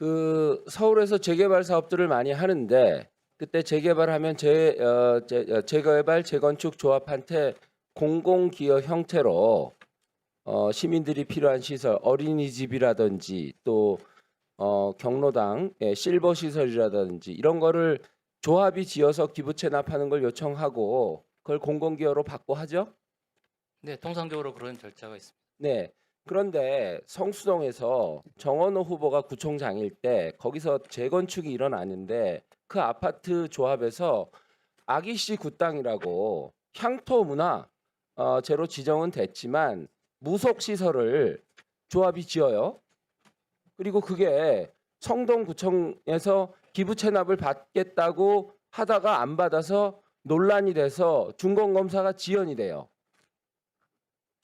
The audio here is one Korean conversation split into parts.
그 서울에서 재개발 사업들을 많이 하는데 그때 재개발하면 재개발 재건축 조합한테 공공기여 형태로 시민들이 필요한 시설, 어린이집이라든지 또 경로당, 실버 시설이라든지 이런 거를 조합이 지어서 기부 체납하는 걸 요청하고 그걸 공공기여로 받고 하죠? 네, 통상적으로 그런 절차가 있습니다. 네. 그런데 성수동에서 정원호 후보가 구청장일 때 거기서 재건축이 일어나는데 그 아파트 조합에서 아기씨 굿당이라고 향토 문화 제로 지정은 됐지만 무속 시설을 조합이 지어요. 그리고 그게 성동구청에서 기부 체납을 받겠다고 하다가 안 받아서 논란이 돼서 준공검사가 지연이 돼요.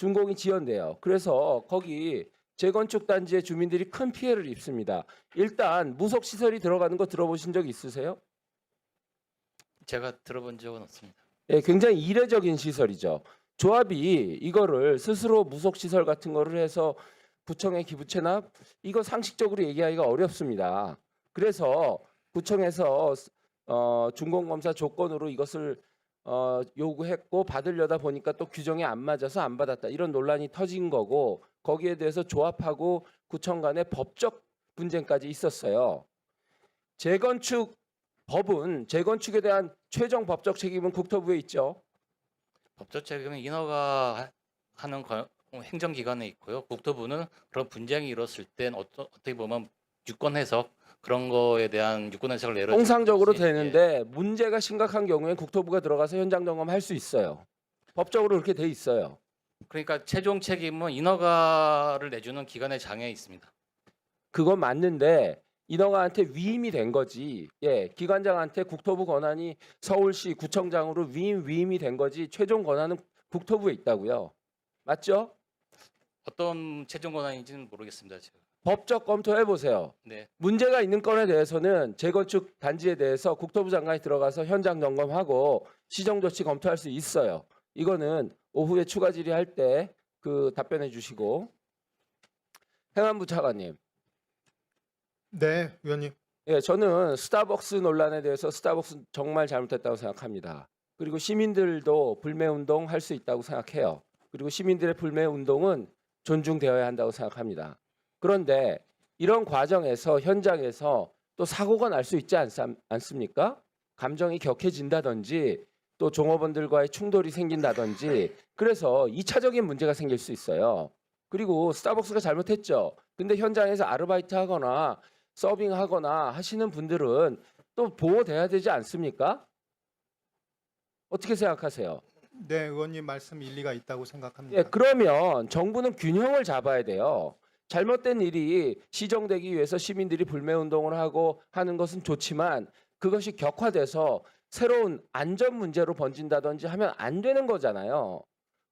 준공이 지연돼요. 그래서 거기 재건축 단지의 주민들이 큰 피해를 입습니다. 일단 무속 시설이 들어가는 거 들어보신 적 있으세요? 제가 들어본 적은 없습니다. 예, 굉장히 이례적인 시설이죠. 조합이 이거를 스스로 무속 시설 같은 거를 해서 구청에 기부 체납 이거 상식적으로 얘기하기가 어렵습니다. 그래서 구청에서 준공검사 조건으로 이것을 요구했고 받으려다 보니까 또 규정에 안 맞아서 안 받았다 이런 논란이 터진 거고 거기에 대해서 조합하고 구청 간의 법적 분쟁까지 있었어요. 재건축 법은 재건축에 대한 최종 법적 책임은 국토부에 있죠. 법적 책임은 인허가 하는 행정기관에 있고요. 국토부는 그런 분쟁이 일었을 땐 어떻게 보면 유권 해석 그런 거에 대한 유권 해석을 내려주는 통상적으로 것이, 되는데 문제가 심각한 경우에 국토부가 들어가서 현장 점검할 수 있어요. 법적으로 그렇게 돼 있어요. 그러니까 최종 책임은 인허가를 내주는 기관의 장에 있습니다. 그건 맞는데 인허가한테 위임이 된 거지. 예, 기관장한테 국토부 권한이 서울시 구청장으로 위임이 된 거지. 최종 권한은 국토부에 있다고요. 맞죠? 어떤 최종 권한인지는 모르겠습니다. 지금. 법적 검토해 보세요. 네, 문제가 있는 건에 대해서는 재건축 단지에 대해서 국토부 장관이 들어가서 현장 점검하고 시정 조치 검토할 수 있어요. 이거는 오후에 추가 질의할 때 그 답변해 주시고. 행안부 차관님. 네, 위원님. 예, 저는 스타벅스 논란에 대해서 스타벅스 정말 잘못했다고 생각합니다. 그리고 시민들도 불매운동 할 수 있다고 생각해요. 그리고 시민들의 불매운동은 존중되어야 한다고 생각합니다. 그런데 이런 과정에서 현장에서 또 사고가 날 수 있지 않습니까? 감정이 격해진다든지 또 종업원들과의 충돌이 생긴다든지 그래서 2차적인 문제가 생길 수 있어요. 그리고 스타벅스가 잘못했죠. 근데 현장에서 아르바이트 하거나 서빙하거나 하시는 분들은 또 보호돼야 되지 않습니까? 어떻게 생각하세요? 네, 의원님 말씀 일리가 있다고 생각합니다. 예, 그러면 정부는 균형을 잡아야 돼요. 잘못된 일이 시정되기 위해서 시민들이 불매운동을 하고 하는 것은 좋지만 그것이 격화돼서 새로운 안전 문제로 번진다든지 하면 안 되는 거잖아요.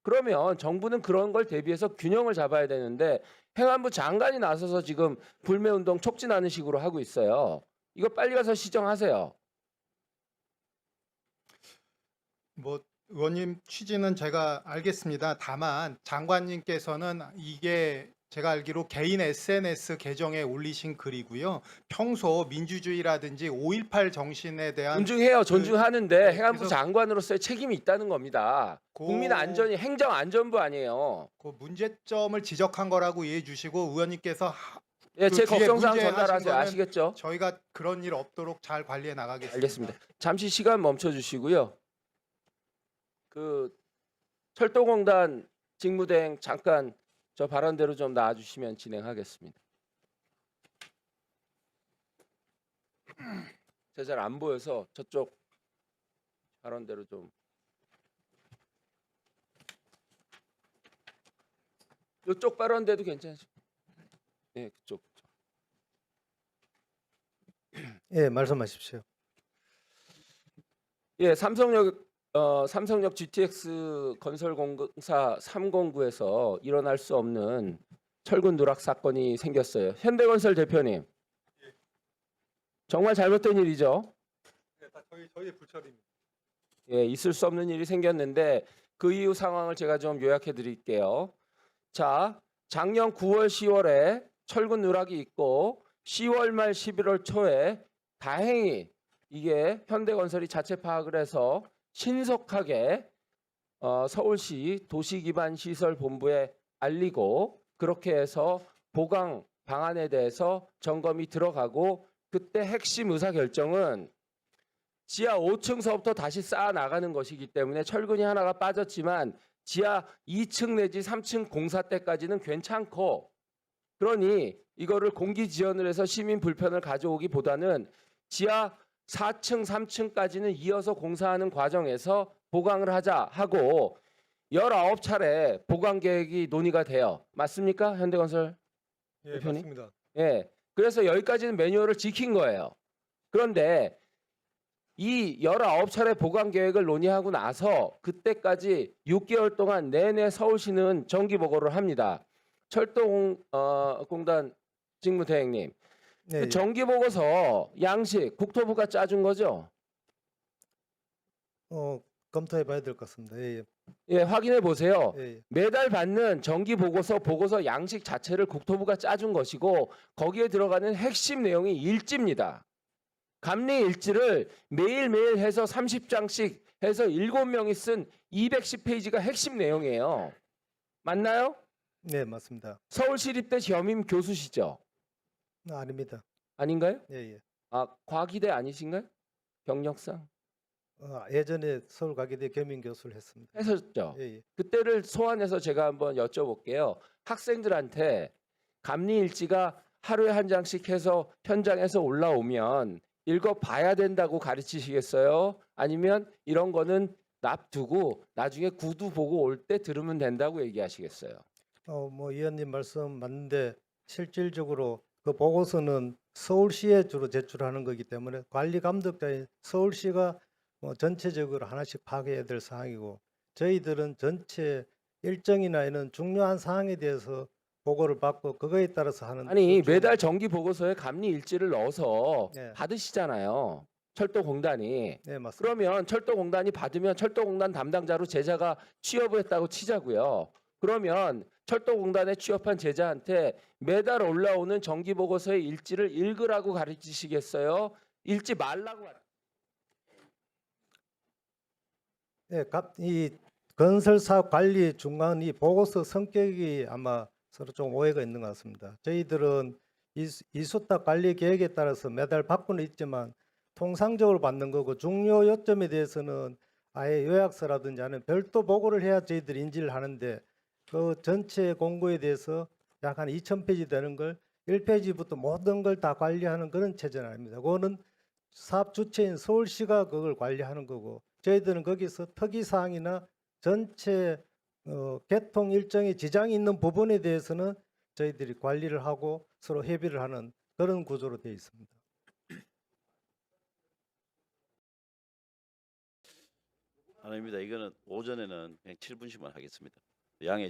그러면 정부는 그런 걸 대비해서 균형을 잡아야 되는데 행안부 장관이 나서서 지금 불매운동 촉진하는 식으로 하고 있어요. 이거 빨리 가서 시정하세요. 뭐 의원님 취지는 제가 알겠습니다. 다만 장관님께서는 이게 제가 알기로 개인 SNS 계정에 올리신 글이고요. 평소 민주주의라든지 5.18 정신에 대한 존중해요. 존중하는데 네, 행안부 그래서 장관으로서의 책임이 있다는 겁니다. 국민 안전이 행정안전부 아니에요. 그 문제점을 지적한 거라고 이해해 주시고 의원님께서 예, 제 그 뒤에 걱정사항 문제하신 전달하세요. 거는 아시겠죠? 저희가 그런 일 없도록 잘 관리해 나가겠습니다. 알겠습니다. 잠시 시간 멈춰 주시고요. 그 철도공단 직무대행 잠깐 저 발언대로 좀 나와 주시면 진행하겠습니다. 제가 잘 안 보여서 저쪽 발언대로 좀. 이쪽 발언대도 괜찮으시죠? 네, 그쪽. 예, 말씀하십시오. 예, 삼성역 GTX 건설공사 309에서 일어날 수 없는 철근 누락 사건이 생겼어요. 현대건설 대표님, 정말 잘못된 일이죠. 네, 다 저희의 불찰입니다. 예, 있을 수 없는 일이 생겼는데 그 이후 상황을 제가 좀 요약해 드릴게요. 자, 작년 9월, 10월에 철근 누락이 있고 10월 말 11월 초에 다행히 이게 현대건설이 자체 파악을 해서 신속하게 서울시 도시기반시설본부에 알리고 그렇게 해서 보강 방안에 대해서 점검이 들어가고 그때 핵심 의사결정은 지하 5층서부터 다시 쌓아 나가는 것이기 때문에 철근이 하나가 빠졌지만 지하 2층 내지 3층 공사 때까지는 괜찮고 그러니 이거를 공기 지연을 해서 시민 불편을 가져오기보다는 지하 4층, 3층까지는 이어서 공사하는 과정에서 보강을 하자 하고 19차례 보강 계획이 논의가 돼요. 맞습니까? 현대건설 예, 대표님? 맞습니다. 예. 그래서 여기까지는 매뉴얼을 지킨 거예요. 그런데 이 19차례 보강 계획을 논의하고 나서 그때까지 6개월 동안 내내 서울시는 정기 보고를 합니다. 철도공단 직무대행님, 예, 그 정기 보고서 양식 국토부가 짜준 거죠? 검토해 봐야 될 것 같습니다. 예, 예, 확인해 보세요. 예, 예. 매달 받는 정기 보고서 양식 자체를 국토부가 짜준 것이고 거기에 들어가는 핵심 내용이 일지입니다. 감리 일지를 매일매일 해서 30장씩 해서 7명이 쓴 210페이지가 핵심 내용이에요. 맞나요? 네, 맞습니다. 서울시립대 겸임 교수시죠? 아닙니다. 아닌가요? 예, 예. 아, 과기대 아니신가요? 경력상 예전에 서울과기대 겸임 교수를 했습니다. 했었죠. 예, 예. 그때를 소환해서 제가 한번 여쭤볼게요. 학생들한테 감리 일지가 하루에 한 장씩 해서 현장에서 올라오면 읽어봐야 된다고 가르치시겠어요? 아니면 이런 거는 납두고 나중에 구두 보고 올 때 들으면 된다고 얘기하시겠어요? 뭐 의원님 말씀 맞는데 실질적으로 그 보고서는 서울시에 주로 제출하는 거기 때문에 관리 감독자인 서울시가 전체적으로 하나씩 파악해야 될 사항이고 저희들은 전체 일정이나 이런 중요한 사항에 대해서 보고를 받고 그거에 따라서 하는 아니 그 매달 정기 보고서에 감리 일지를 넣어서 네. 받으시잖아요. 철도공단이. 네, 맞습니다. 그러면 철도공단이 받으면 철도공단 담당자로 제자가 취업을 했다고 치자고요. 그러면 철도공단에 취업한 제자한테 매달 올라오는 정기 보고서의 일지를 읽으라고 가르치시겠어요? 읽지 말라고. 네, 이 건설사업 관리 중간 이 보고서 성격이 아마 서로 좀 오해가 있는 것 같습니다. 저희들은 이수탁 관리 계획에 따라서 매달 받고는 있지만 통상적으로 받는 거고 중요 요점에 대해서는 아예 요약서라든지 하는 별도 보고를 해야 저희들이 인지를 하는데 그 전체 공고에 대해서 약 한 2,000페이지 되는 걸 1페이지부터 모든 걸 다 관리하는 그런 체제는 아닙니다. 그거는 사업 주체인 서울시가 그걸 관리하는 거고 저희들은 거기서 특이사항이나 전체 개통 일정에 지장이 있는 부분에 대해서는 저희들이 관리를 하고 서로 협의를 하는 그런 구조로 되어 있습니다. 아닙니다. 이거는 오전에는 그냥 7분씩만 하겠습니다. 양해